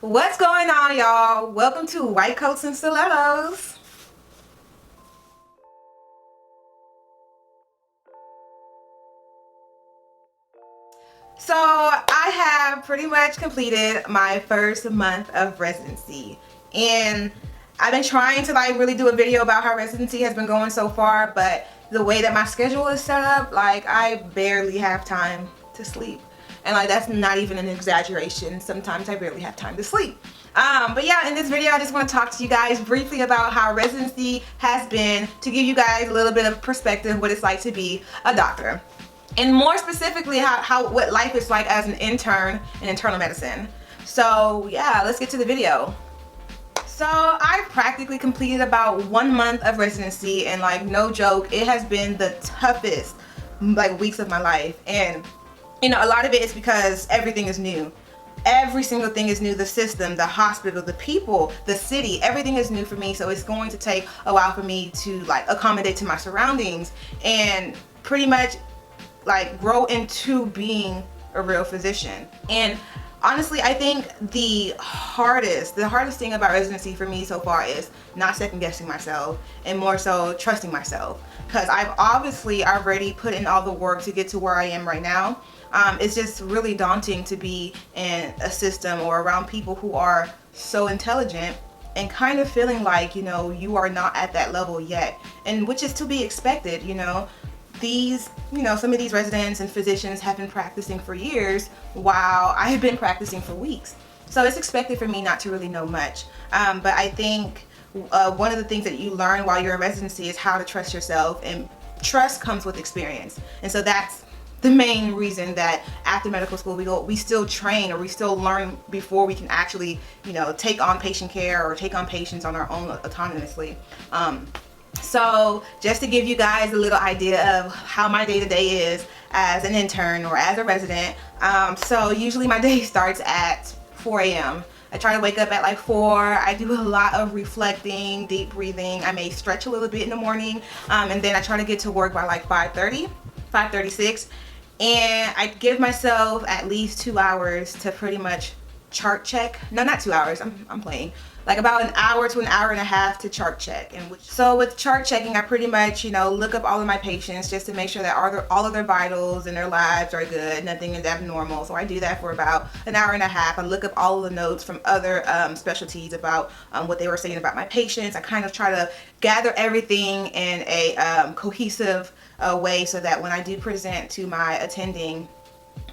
What's going on, y'all? Welcome to White Coats and Stilettos. So I have pretty much completed my first month of residency, and I've been trying to really do a video about how residency has been going so far, but the way that my schedule is set up, I barely have time to sleep. And that's not even an exaggeration. Sometimes I barely have time to sleep. But yeah, in this video I just want to talk to you guys briefly about how residency has been, to give you guys a little bit of perspective what it's like to be a doctor. And more specifically what life is like as an intern in internal medicine. So yeah, let's get to the video. So I've practically completed about 1 month of residency, and no joke, it has been the toughest weeks of my life. And a lot of it is because everything is new. Every single thing is new. The system, the hospital, the people, the city, everything is new for me. So it's going to take a while for me to accommodate to my surroundings and pretty much grow into being a real physician. And honestly, I think the hardest thing about residency for me so far is not second guessing myself, and more so trusting myself, because I've obviously already put in all the work to get to where I am right now. It's just really daunting to be in a system or around people who are so intelligent and kind of feeling like, you are not at that level yet, and which is to be expected. Some of these residents and physicians have been practicing for years while I have been practicing for weeks. So it's expected for me not to really know much. But I think one of the things that you learn while you're in residency is how to trust yourself, and trust comes with experience. And so that's the main reason that after medical school we still train, or we still learn before we can actually, take on patient care or take on patients on our own autonomously. So just to give you guys a little idea of how my day-to-day is as an intern or as a resident, so usually my day starts at 4 a.m. I try to wake up at 4. I do a lot of reflecting, deep breathing. I may stretch a little bit in the morning, and then I try to get to work by 5:30, 5:36, and I give myself at least 2 hours to pretty much chart check. No, not 2 hours, I'm playing. About an hour to an hour and a half to chart check. And so with chart checking, I pretty much, look up all of my patients just to make sure that all of their vitals and their labs are good, nothing is abnormal. So I do that for about an hour and a half. I look up all of the notes from other specialties about what they were saying about my patients. I kind of try to gather everything in a cohesive way, so that when I do present to my attending,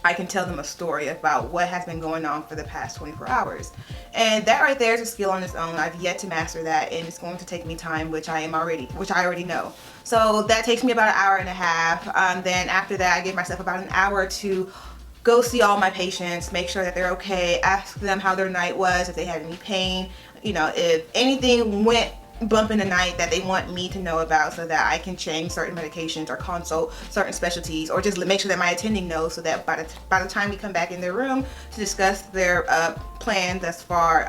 I can tell them a story about what has been going on for the past 24 hours. And that right there is a skill on its own. I've yet to master that, and it's going to take me time, which I already know. So that takes me about an hour and a half. Then after that, I give myself about an hour to go see all my patients, make sure that they're okay, ask them how their night was, if they had any pain, if anything went bump in the night that they want me to know about, so that I can change certain medications or consult certain specialties, or just make sure that my attending knows, so that by the time we come back in their room to discuss their plan thus far,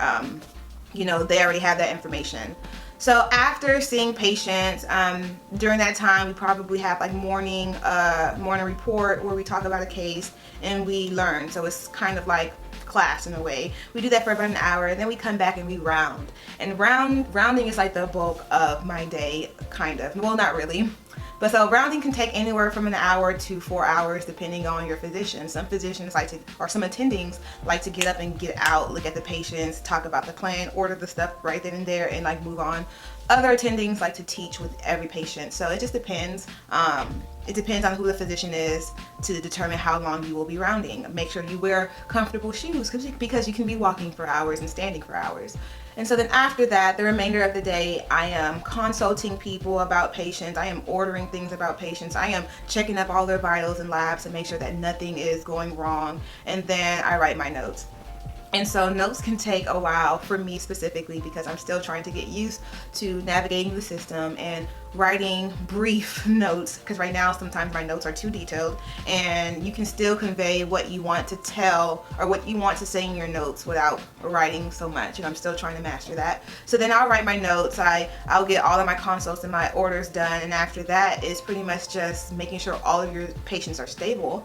they already have that information. So after seeing patients, during that time we probably have morning report where we talk about a case and we learn. So it's kind of like class in a way. We do that for about an hour, and then we come back and we round. And rounding is the bulk of my day, kind of. Well, not really. But so rounding can take anywhere from an hour to 4 hours depending on your physician. Some physicians some attendings like to get up and get out, look at the patients, talk about the plan, order the stuff right then and there, and move on. Other attendings like to teach with every patient. So it just depends. It depends on who the physician is to determine how long you will be rounding. Make sure you wear comfortable shoes, because you can be walking for hours and standing for hours. And so then after that, the remainder of the day, I am consulting people about patients. I am ordering things about patients. I am checking up all their vitals and labs to make sure that nothing is going wrong. And then I write my notes. And so notes can take a while for me specifically, because I'm still trying to get used to navigating the system and writing brief notes, because right now sometimes my notes are too detailed, and you can still convey what you want to tell or what you want to say in your notes without writing so much, and I'm still trying to master that. So then I'll write my notes, I'll get all of my consults and my orders done, and after that is pretty much just making sure all of your patients are stable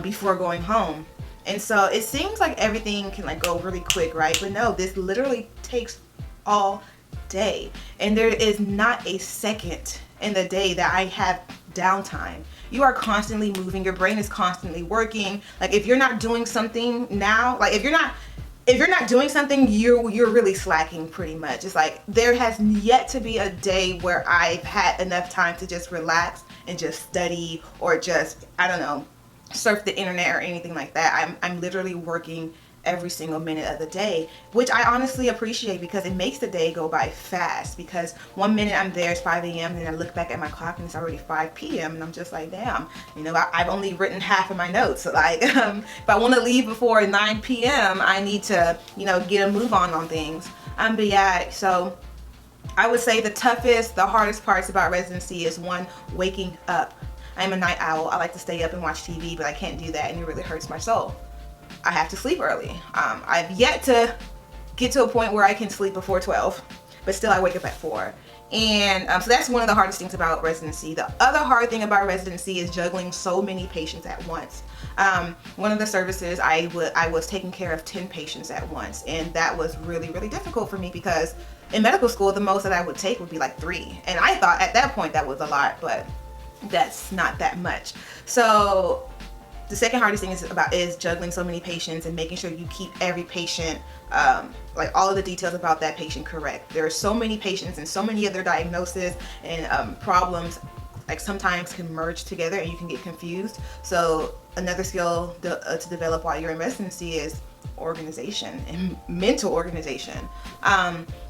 before going home. And so it seems like everything can like go really quick, right? But no, this literally takes all day. And there is not a second in the day that I have downtime. You are constantly moving, your brain is constantly working. Like if you're not doing something now, like if you're not doing something, you're really slacking pretty much. It's like there has yet to be a day where I've had enough time to just relax and just study or just, I don't know, surf the internet or anything like that. I'm literally working every single minute of the day, which I honestly appreciate because it makes the day go by fast. Because 1 minute I'm there, it's 5 a.m. and then I look back at my clock and it's already 5 p.m. and I'm just like, damn, you know, I've only written half of my notes. Like if I want to leave before 9 p.m. I need to, you know, get a move on things. But yeah, so I would say the hardest parts about residency is one, waking up. I'm a night owl. I like to stay up and watch TV, but I can't do that and it really hurts my soul. I have to sleep early. I've yet to get to a point where I can sleep before 12, but still I wake up at 4. And so that's one of the hardest things about residency. The other hard thing about residency is juggling so many patients at once. One of the services I was taking care of 10 patients at once, and that was really, really difficult for me because in medical school, the most that I would take would be like 3. And I thought at that point that was a lot, but that's not that much. So the second hardest thing is juggling so many patients and making sure you keep every patient, like all of the details about that patient correct. There are so many patients and so many of their diagnoses and problems like sometimes can merge together and you can get confused. So another skill to develop while you're in residency is organization and mental organization.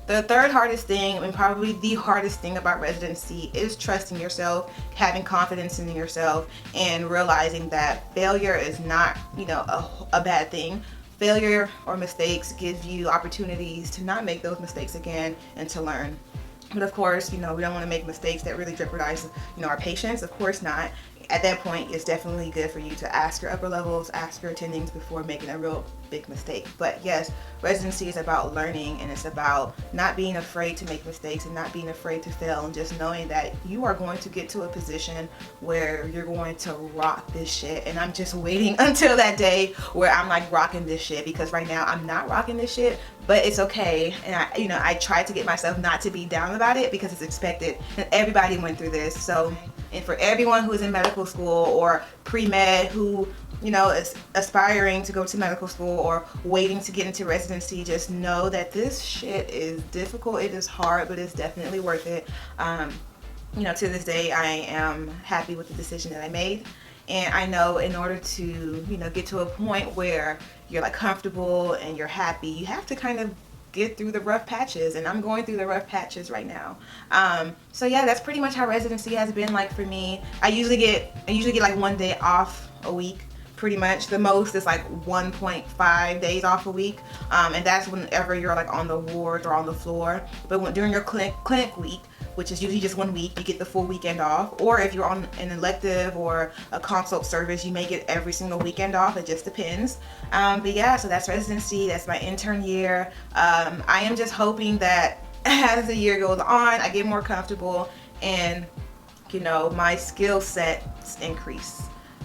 The third hardest thing, and probably the hardest thing about residency, is trusting yourself, having confidence in yourself, and realizing that failure is not, you know, a bad thing. Failure or mistakes give you opportunities to not make those mistakes again and to learn. But of course, you know, we don't want to make mistakes that really jeopardize, you know, our patients. Of course not. At that point, it's definitely good for you to ask your upper levels, ask your attendings before making a real big mistake. But yes, residency is about learning, and it's about not being afraid to make mistakes and not being afraid to fail, and just knowing that you are going to get to a position where you're going to rock this shit. And I'm just waiting until that day where I'm like rocking this shit, because right now I'm not rocking this shit, but it's okay. And I try to get myself not to be down about it because it's expected and everybody went through this. So, and for everyone who is in medical school or pre-med who, you know, is aspiring to go to medical school or waiting to get into residency, just know that this shit is difficult. It is hard, but it's definitely worth it. You know, to this day, I am happy with the decision that I made. And I know in order to, you know, get to a point where you're like comfortable and you're happy, you have to kind of get through the rough patches, and I'm going through the rough patches right now. So yeah, that's pretty much how residency has been like for me. I usually get like 1 day off a week. Pretty much the most is like 1.5 days off a week, and that's whenever you're like on the ward or on the floor. But during your clinic week, which is usually just 1 week, you get the full weekend off. Or if you're on an elective or a consult service, you may get every single weekend off. It just depends. But yeah, so that's residency. That's my intern year. I am just hoping that as the year goes on, I get more comfortable and, you know, my skill sets increase.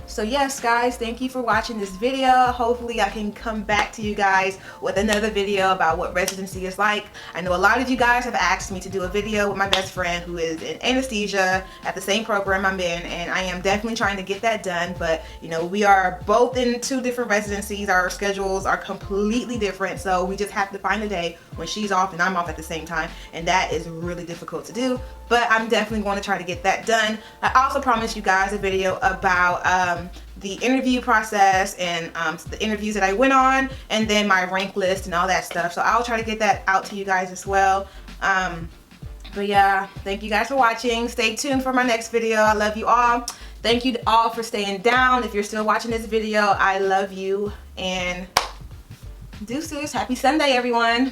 So yes, guys, thank you for watching this video. Hopefully I can come back to you guys with another video about what residency is like. I know a lot of you guys have asked me to do a video with my best friend who is in anesthesia at the same program I'm in, and I am definitely trying to get that done. But you know, we are both in 2 different residencies. Our schedules are completely different, so we just have to find a day when she's off and I'm off at the same time, and that is really difficult to do. But I'm definitely going to try to get that done. I also promised you guys a video about the interview process and the interviews that I went on, and then my rank list and all that stuff. So I'll try to get that out to you guys as well. But yeah, thank you guys for watching. Stay tuned for my next video. I love you all. Thank you all for staying down. If you're still watching this video, I love you, and deuces. Happy Sunday, everyone.